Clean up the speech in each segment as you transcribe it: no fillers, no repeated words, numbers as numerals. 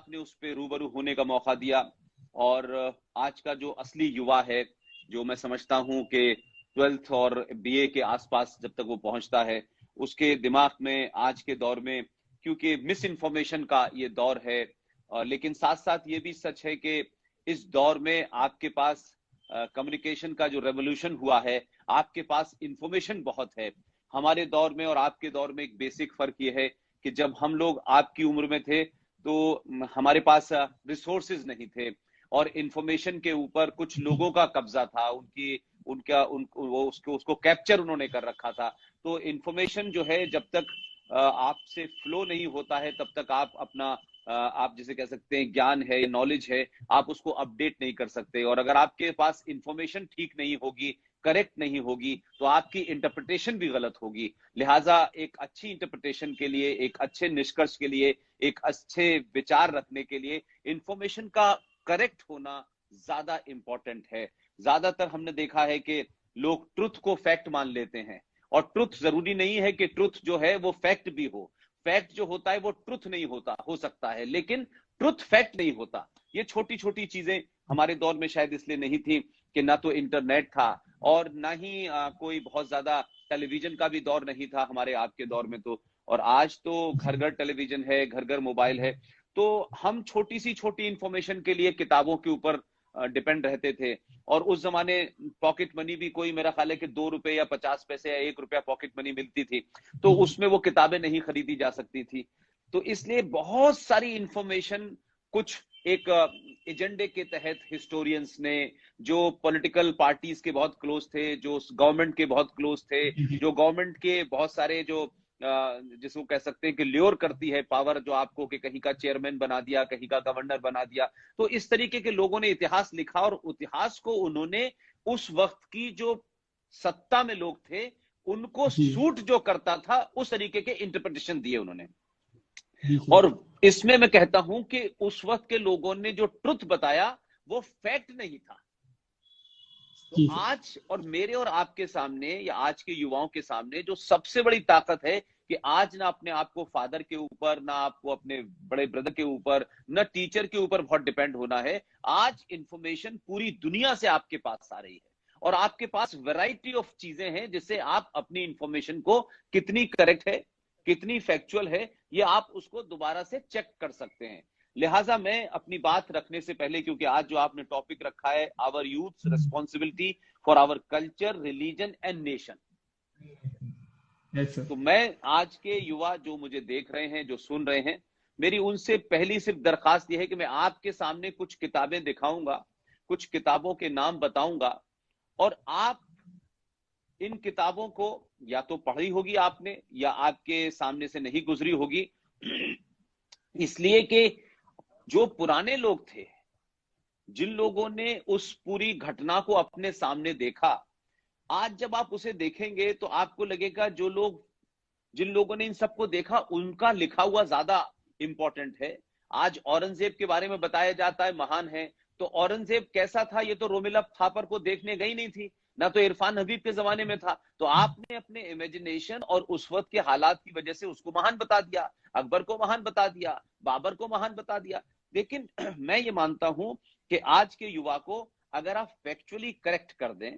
आपने उस पे रूबरू होने का मौका दिया। और आज का जो असली युवा है, जो मैं समझता हूं कि 12th और बीए के आसपास जब तक वो पहुंचता है, उसके दिमाग में आज के दौर में, क्योंकि मिस इन्फॉर्मेशन का ये दौर है, लेकिन साथ साथ ये भी सच है कि इस दौर में आपके पास कम्युनिकेशन का जो रेवोल्यूशन हुआ है, आपके पास इंफॉर्मेशन बहुत है। हमारे दौर में और आपके दौर में एक बेसिक फर्क ये है कि जब हम लोग आपकी उम्र में थे तो हमारे पास रिसोर्सेज नहीं थे, और इंफॉर्मेशन के ऊपर कुछ लोगों का कब्जा था, वो उसको कैप्चर उन्होंने कर रखा था। तो इंफॉर्मेशन जो है, जब तक आपसे फ्लो नहीं होता है, तब तक आप अपना आप जिसे कह सकते हैं ज्ञान है, नॉलेज है, आप उसको अपडेट नहीं कर सकते। और अगर आपके पास इंफॉर्मेशन ठीक नहीं होगी, करेक्ट नहीं होगी, तो आपकी इंटरप्रिटेशन भी गलत होगी। लिहाजा एक अच्छी इंटरप्रिटेशन के लिए, एक अच्छे निष्कर्ष के लिए, एक अच्छे विचार रखने के लिए इंफॉर्मेशन का करेक्ट होना ज्यादा इंपॉर्टेंट है। ज्यादातर हमने देखा है कि लोग ट्रुथ को फैक्ट मान लेते हैं, और ट्रुथ जरूरी नहीं है कि ट्रुथ जो है वो फैक्ट भी हो। फैक्ट जो होता है वो ट्रुथ नहीं होता, हो सकता है, लेकिन ट्रुथ फैक्ट नहीं होता। ये छोटी छोटी चीजें हमारे दौर में शायद इसलिए नहीं थी कि ना तो इंटरनेट था, और ना ही कोई बहुत ज्यादा टेलीविजन का भी दौर नहीं था हमारे आपके दौर में। तो और आज तो घर घर टेलीविजन है, घर घर मोबाइल है। तो हम छोटी सी छोटी इंफॉर्मेशन के लिए किताबों के ऊपर डिपेंड रहते थे। और उस जमाने पॉकेट मनी भी कोई, मेरा ख्याल है कि 2 रुपए या 50 पैसे या 1 रुपया पॉकेट मनी मिलती थी, तो उसमें वो किताबें नहीं खरीदी जा सकती थी। तो इसलिए बहुत सारी इंफॉर्मेशन, कुछ एक एजेंडे के तहत हिस्टोरियंस ने, जो पॉलिटिकल पार्टीज के बहुत क्लोज थे, जो गवर्नमेंट के बहुत क्लोज थे, जो गवर्नमेंट के बहुत सारे जो जिसको कह सकते हैं कि ल्योर करती है पावर, जो आपको कि कहीं का चेयरमैन बना दिया, कहीं का गवर्नर बना दिया। तो इस तरीके के लोगों ने इतिहास लिखा, और इतिहास को उन्होंने उस वक्त की जो सत्ता में लोग थे उनको सूट जो करता था, उस तरीके के इंटरप्रिटेशन दिए उन्होंने। और इसमें मैं कहता हूं कि उस वक्त के लोगों ने जो ट्रुथ बताया वो फैक्ट नहीं था। तो आज और मेरे और आपके सामने, या आज के युवाओं के सामने, जो सबसे बड़ी ताकत है कि आज ना अपने आप को फादर के ऊपर, ना आपको अपने बड़े ब्रदर के ऊपर, ना टीचर के ऊपर बहुत डिपेंड होना है। आज इंफॉर्मेशन पूरी दुनिया से आपके पास आ रही है, और आपके पास वैरायटी ऑफ चीजें हैं जिससे आप अपनी इंफॉर्मेशन को कितनी करेक्ट है, कितनी फैक्चुअल है, ये आप उसको दोबारा से चेक कर सकते हैं। लिहाजा मैं अपनी बात रखने से पहले, क्योंकि आज जो आपने टॉपिक रखा है, our youth responsibility for our culture, religion and nation, तो मैं आज के युवा जो मुझे देख रहे हैं, जो सुन रहे हैं, मेरी उनसे पहली सिर्फ दरखास्त यह है कि मैं आपके सामने कुछ किताबें दिखाऊंगा, कुछ किताबों के नाम बताऊंगा, और आप इन किताबों को या तो पढ़ी होगी आपने, या आपके सामने से नहीं गुजरी होगी, इसलिए कि जो पुराने लोग थे, जिन लोगों ने उस पूरी घटना को अपने सामने देखा, आज जब आप उसे देखेंगे तो आपको लगेगा जिन लोगों ने इन सबको देखा उनका लिखा हुआ ज्यादा इंपॉर्टेंट है। आज औरंगजेब के बारे में बताया जाता है महान है, तो औरंगजेब कैसा था ये तो रोमिला थापर को देखने गई नहीं थी, ना तो इरफान हबीब के जमाने में था। तो आपने अपने इमेजिनेशन और उस वक्त के हालात की वजह से उसको महान बता दिया, अकबर को महान बता दिया, बाबर को महान बता दिया। लेकिन मैं ये मानता हूं कि आज के युवा को अगर आप फैक्चुअली करेक्ट कर दें,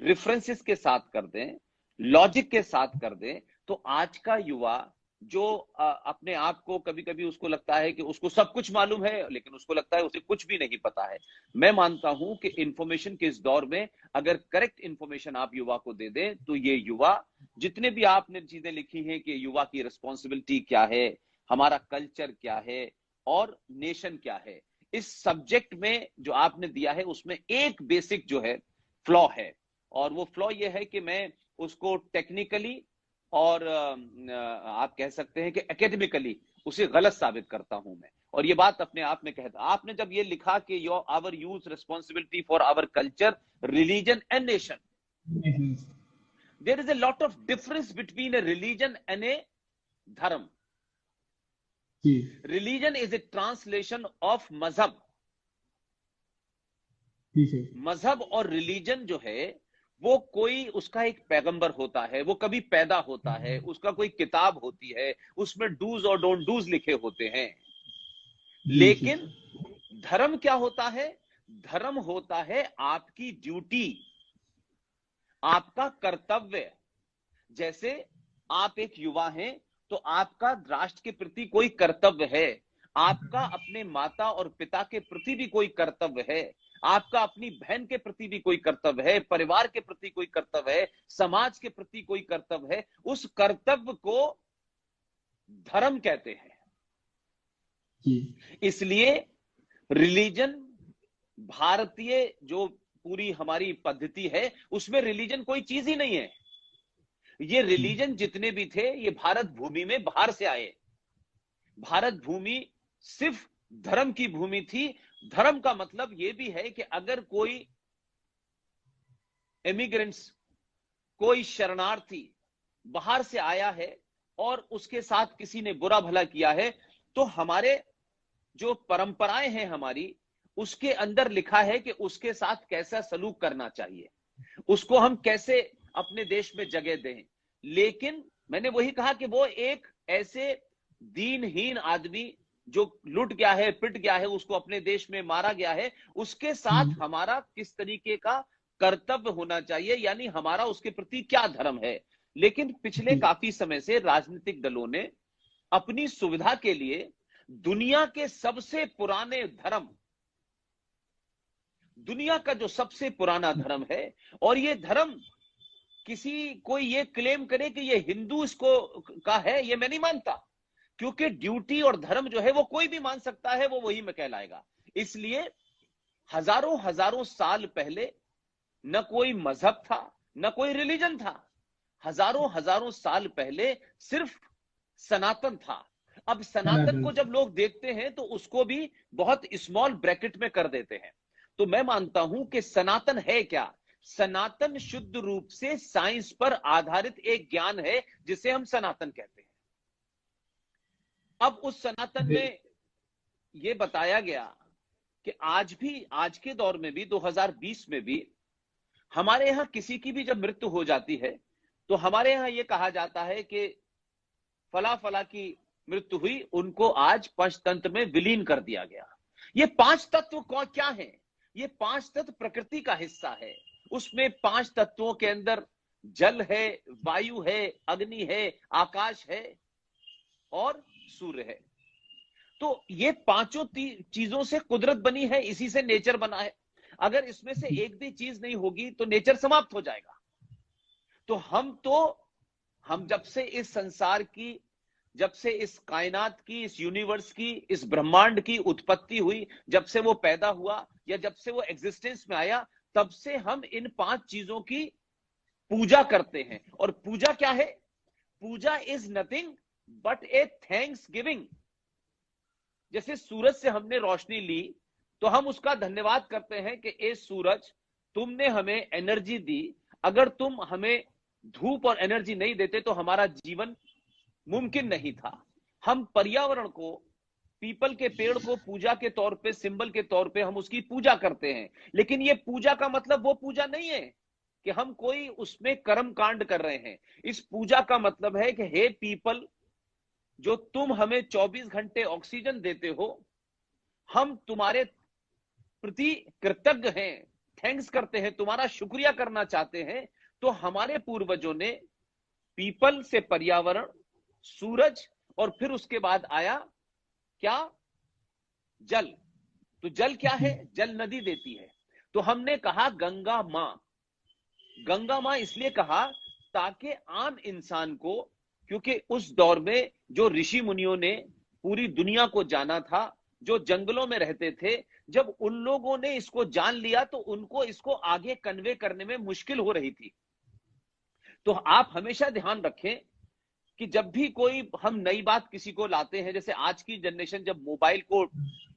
रेफरेंसेस के साथ कर दें, लॉजिक के साथ कर दें, तो आज का युवा जो अपने आप को, कभी कभी उसको लगता है कि उसको सब कुछ मालूम है, लेकिन उसको लगता है उसे कुछ भी नहीं पता है। मैं मानता हूं कि इंफॉर्मेशन के इस दौर में अगर करेक्ट इंफॉर्मेशन आप युवा को दे दें, तो ये युवा, जितने भी आपने चीजें लिखी हैं कि युवा की रिस्पॉन्सिबिलिटी क्या है, हमारा कल्चर क्या है, और नेशन क्या है, इस सब्जेक्ट में जो आपने दिया है उसमें एक बेसिक जो है फ्लॉ है, और वो फ्लॉ ये है कि मैं उसको टेक्निकली और आप कह सकते हैं कि एकेडमिकली उसे गलत साबित करता हूं मैं। और ये बात अपने आप में कहता, आपने जब ये लिखा कि your our youth responsibility for our culture, religion and nation, there is a lot of difference between a religion and a dharma. Religion is a translation of mazhab. मजहब और रिलीजन जो है वो कोई, उसका एक पैगंबर होता है, वो कभी पैदा होता है, उसका कोई किताब होती है, उसमें डूज और डोंट डूज लिखे होते हैं। जी जी लेकिन धर्म क्या होता है? धर्म होता है आपकी ड्यूटी, आपका कर्तव्य। जैसे आप एक युवा हैं तो आपका राष्ट्र के प्रति कोई कर्तव्य है, आपका अपने माता और पिता के प्रति भी कोई कर्तव्य है, आपका अपनी बहन के प्रति भी कोई कर्तव्य है, परिवार के प्रति कोई कर्तव्य है, समाज के प्रति कोई कर्तव्य है। उस कर्तव्य को धर्म कहते हैं। जी इसलिए रिलीजन, भारतीय जो पूरी हमारी पद्धति है उसमें रिलीजन कोई चीज ही नहीं है। ये जी रिलीजन जितने भी थे ये भारत भूमि में बाहर से आए। भारत भूमि सिर्फ धर्म की भूमि थी। धर्म का मतलब ये भी है कि अगर कोई इमिग्रेंट्स, कोई शरणार्थी बाहर से आया है और उसके साथ किसी ने बुरा भला किया है, तो हमारे जो परंपराएं हैं हमारी, उसके अंदर लिखा है कि उसके साथ कैसा सलूक करना चाहिए, उसको हम कैसे अपने देश में जगह दें। लेकिन मैंने वही कहा कि वो एक ऐसे दीनहीन आदमी जो लुट गया है, पिट गया है, उसको अपने देश में मारा गया है, उसके साथ हमारा किस तरीके का कर्तव्य होना चाहिए, यानी हमारा उसके प्रति क्या धर्म है। लेकिन पिछले जी काफी समय से राजनीतिक दलों ने अपनी सुविधा के लिए दुनिया के सबसे पुराने धर्म, दुनिया का जो सबसे पुराना धर्म है, और ये धर्म किसी कोई ये क्लेम करे कि ये हिंदू इसको का है, ये मैं नहीं मानता। क्योंकि ड्यूटी और धर्म जो है वो कोई भी मान सकता है, वो वही में कहलाएगा। इसलिए हजारों हजारों साल पहले न कोई मजहब था, न कोई रिलीजन था। हजारों हजारों साल पहले सिर्फ सनातन था। अब सनातन सनातन। को जब लोग देखते हैं तो उसको भी बहुत स्मॉल ब्रैकेट में कर देते हैं। तो मैं मानता हूं कि सनातन है क्या? सनातन शुद्ध रूप से साइंस पर आधारित एक ज्ञान है जिसे हम सनातन कहते हैं। अब उस सनातन बे- में यह बताया गया कि आज भी, आज के दौर में भी, 2020 में भी हमारे यहां किसी की भी जब मृत्यु हो जाती है तो हमारे यहां यह कहा जाता है कि फला फला की मृत्यु हुई, उनको आज पंचतंत्र में विलीन कर दिया गया। ये पांच तत्व क्या है? ये पांच तत्व प्रकृति का हिस्सा है। उसमें पांच तत्वों के अंदर जल है, वायु है, अग्नि है, आकाश है और सूर्य है। तो ये पांचों चीजों से कुदरत बनी है, इसी से नेचर बना है। अगर इसमें से एक भी चीज नहीं होगी तो नेचर समाप्त हो जाएगा। तो हम जब से इस संसार की, जब से इस कायनात की, इस यूनिवर्स की, इस ब्रह्मांड की उत्पत्ति हुई, जब से वो पैदा हुआ या जब से वो एग्जिस्टेंस में आया, तब से हम इन पांच चीजों की पूजा करते हैं। और पूजा क्या है? Puja is nothing but a thanksgiving. जैसे सूरज से हमने रोशनी ली तो हम उसका धन्यवाद करते हैं कि ए सूरज, तुमने हमें एनर्जी दी। अगर तुम हमें धूप और एनर्जी नहीं देते तो हमारा जीवन मुमकिन नहीं था। हम पर्यावरण को, पीपल के पेड़ को पूजा के तौर पे, सिंबल के तौर पे हम उसकी पूजा करते हैं। लेकिन ये पूजा का मतलब वो पूजा नहीं है कि हम कोई उसमें कर्म कांड कर रहे हैं। इस पूजा का मतलब है कि हे पीपल, जो तुम हमें 24 घंटे ऑक्सीजन देते हो, हम तुम्हारे प्रति कृतज्ञ हैं, थैंक्स करते हैं, तुम्हारा शुक्रिया करना चाहते हैं। तो हमारे पूर्वजों ने पीपल से पर्यावरण, सूरज, और फिर उसके बाद आया क्या? जल। तो जल क्या है? जल नदी देती है। तो हमने कहा गंगा मां। गंगा मां इसलिए कहा ताकि आम इंसान को, क्योंकि उस दौर में जो ऋषि मुनियों ने पूरी दुनिया को जाना था, जो जंगलों में रहते थे, जब उन लोगों ने इसको जान लिया तो उनको इसको आगे कन्वे करने में मुश्किल हो रही थी। तो आप हमेशा ध्यान रखें कि जब भी कोई हम नई बात किसी को लाते हैं, जैसे आज की जनरेशन जब मोबाइल को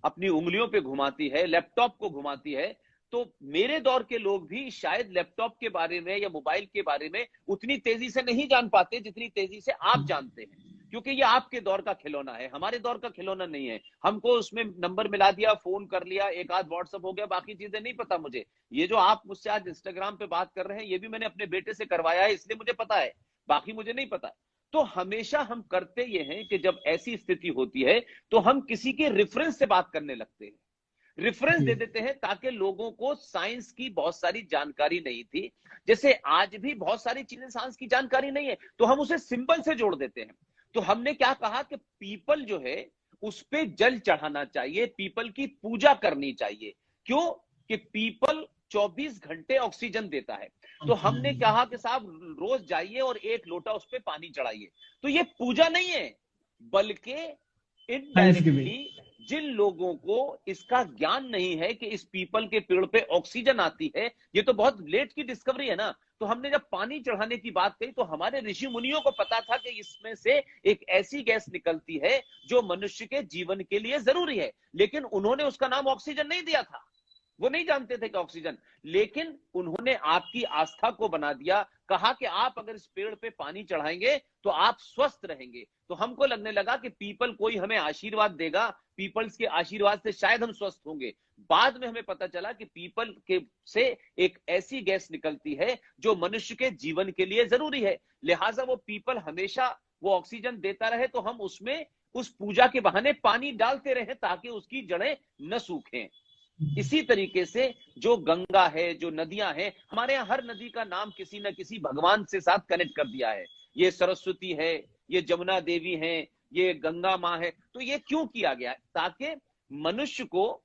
अपनी उंगलियों पे घुमाती है, लैपटॉप को घुमाती है, तो मेरे दौर के लोग भी शायद लैपटॉप के बारे में या मोबाइल के बारे में उतनी तेजी से नहीं जान पाते जितनी तेजी से आप जानते हैं। क्योंकि ये आपके दौर का खिलौना है, हमारे दौर का खिलौना नहीं है। हमको उसमें नंबर मिला दिया, फोन कर लिया, एक आध व्हाट्सअप हो गया, बाकी चीजें नहीं पता मुझे। ये जो आप मुझसे आज इंस्टाग्राम पे बात कर रहे हैं, ये भी मैंने अपने बेटे से करवाया है, इसलिए मुझे पता है, बाकी मुझे नहीं पता। तो हमेशा हम करते ये हैं कि जब ऐसी स्थिति होती है तो हम किसी के रेफरेंस से बात करने लगते हैं, रेफरेंस दे देते हैं, ताकि लोगों को साइंस की बहुत सारी जानकारी नहीं थी, जैसे आज भी बहुत सारी चीजें साइंस की जानकारी नहीं है तो हम उसे सिंबल से जोड़ देते हैं। तो हमने क्या कहा कि पीपल जो है उस पे जल चढ़ाना चाहिए, पीपल की पूजा करनी चाहिए। क्यों? कि पीपल 24 घंटे ऑक्सीजन देता है। तो हमने कहा कि साहब रोज जाइए और 1 लोटा उस पे पानी चढ़ाइए। तो ये पूजा नहीं है, बल्कि इनडायरेक्टली जिन लोगों को इसका ज्ञान नहीं है कि इस पीपल के पेड़ पे ऑक्सीजन आती है, ये तो बहुत लेट की डिस्कवरी है ना। तो हमने जब पानी चढ़ाने की बात कही तो हमारे ऋषि मुनियों को पता था कि इसमें से एक ऐसी गैस निकलती है जो मनुष्य के जीवन के लिए जरूरी है, लेकिन उन्होंने उसका नाम ऑक्सीजन नहीं दिया था, वो नहीं जानते थे कि ऑक्सीजन, लेकिन उन्होंने आपकी आस्था को बना दिया, कहा कि आप अगर इस पेड़ पे पानी चढ़ाएंगे तो आप स्वस्थ रहेंगे। तो हमको लगने लगा कि पीपल कोई हमें आशीर्वाद देगा, पीपल्स के आशीर्वाद से शायद हम स्वस्थ होंगे। बाद में हमें पता चला कि पीपल के से एक ऐसी गैस निकलती है जो मनुष्य के जीवन के लिए जरूरी है, लिहाजा वो पीपल हमेशा वो ऑक्सीजन देता रहे, तो हम उसमें उस पूजा के बहाने पानी डालते रहे ताकि उसकी जड़ें न सूखें। इसी तरीके से जो गंगा है, जो नदियां हैं, हमारे यहां हर नदी का नाम किसी न किसी भगवान से साथ कनेक्ट कर दिया है। ये सरस्वती है, ये जमुना देवी है, ये गंगा माँ है। तो ये क्यों किया गया? ताकि मनुष्य को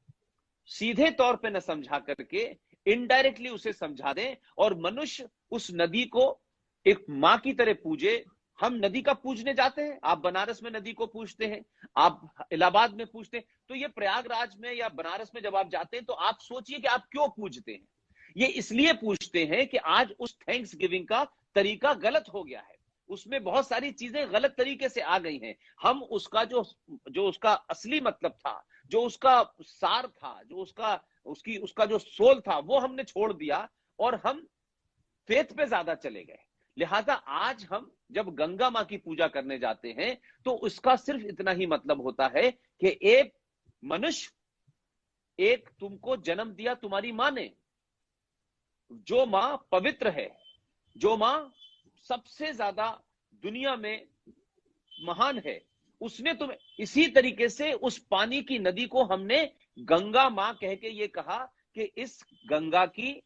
सीधे तौर पे न समझा करके इनडायरेक्टली उसे समझा दें और मनुष्य उस नदी को एक माँ की तरह पूजे। हम नदी का पूजने जाते हैं, आप बनारस में नदी को पूजते हैं, आप इलाहाबाद में पूजते हैं, तो ये प्रयागराज में या बनारस में जब आप जाते हैं तो आप सोचिए कि आप क्यों पूजते हैं। ये इसलिए पूजते हैं कि आज उस थैंक्स गिविंग का तरीका गलत हो गया है, उसमें बहुत सारी चीजें गलत तरीके से आ गई हैं। हम उसका जो उसका असली मतलब था, जो उसका सार था, जो उसका जो सोल था, वो हमने छोड़ दिया और हम फेथ पे ज्यादा चले गए। लिहाजा आज हम जब गंगा मां की पूजा करने जाते हैं तो उसका सिर्फ इतना ही मतलब होता है कि एक मनुष्य, एक तुमको जन्म दिया तुम्हारी मां ने, जो मां पवित्र है, जो मां सबसे ज्यादा दुनिया में महान है, उसने तुम्हें इसी तरीके से उस पानी की नदी को हमने गंगा मां कह के ये कहा कि इस गंगा की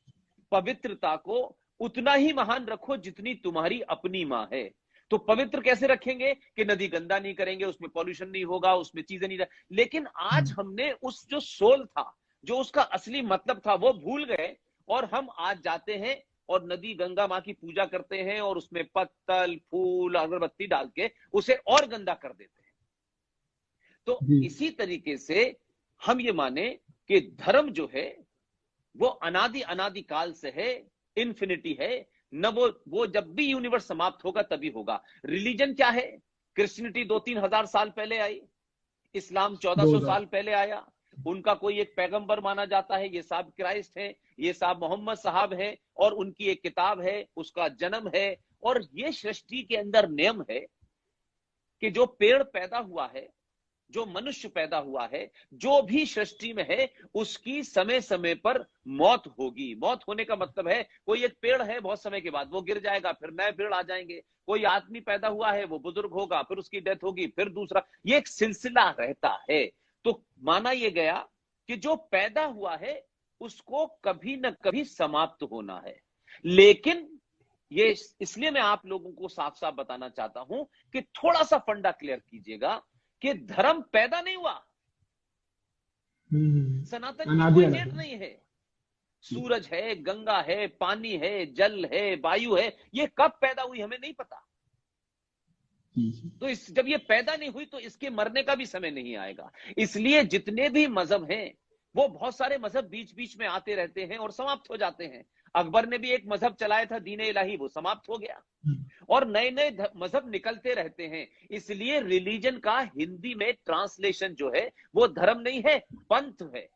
पवित्रता को उतना ही महान रखो जितनी तुम्हारी अपनी मां है। तो पवित्र कैसे रखेंगे? कि नदी गंदा नहीं करेंगे, उसमें पॉल्यूशन नहीं होगा, उसमें चीजें नहीं। लेकिन आज हमने उस जो सोल था, जो उसका असली मतलब था, वो भूल गए और हम आज जाते हैं और नदी गंगा मां की पूजा करते हैं और उसमें पत्तल, फूल, अगरबत्ती डाल के उसे और गंदा कर देते हैं। तो इसी तरीके से हम ये माने कि धर्म जो है वो अनादि काल से है, इन्फिनिटी है न, वो जब भी यूनिवर्स समाप्त होगा तभी होगा। रिलीजन क्या है? क्रिश्चियनिटी 2-3 हजार साल पहले आई, इस्लाम 1400 साल पहले आया, उनका कोई एक पैगंबर माना जाता है, ये साहब क्राइस्ट है, ये साहब मोहम्मद साहब है, और उनकी एक किताब है, उसका जन्म है। और ये सृष्टि के अंदर नियम है कि जो पेड़ पैदा हुआ है, जो मनुष्य पैदा हुआ है, जो भी सृष्टि में है, उसकी समय समय पर मौत होगी। मौत होने का मतलब है कोई एक पेड़ है, बहुत समय के बाद वो गिर जाएगा, फिर नए पेड़ आ जाएंगे। कोई आदमी पैदा हुआ है, वो बुजुर्ग होगा, फिर उसकी डेथ होगी, फिर दूसरा, ये एक सिलसिला रहता है। तो माना यह गया कि जो पैदा हुआ है उसको कभी न कभी समाप्त होना है। लेकिन ये इसलिए मैं आप लोगों को साफ साफ बताना चाहता हूं कि थोड़ा सा फंडा क्लियर कीजिएगा कि धर्म पैदा नहीं हुआ, सनातन की कोई डेट नहीं है। सूरज है, गंगा है, पानी है, जल है, वायु है, ये कब पैदा हुई हमें नहीं पता। तो जब ये पैदा नहीं हुई तो इसके मरने का भी समय नहीं आएगा। इसलिए जितने भी मजहब हैं, वो बहुत सारे मजहब बीच बीच में आते रहते हैं और समाप्त हो जाते हैं। अकबर ने भी एक मजहब चलाया था, दीन इलाही, वो समाप्त हो गया, और नए नए मजहब निकलते रहते हैं। इसलिए रिलीजन का हिंदी में ट्रांसलेशन जो है वो धर्म नहीं है, पंथ है।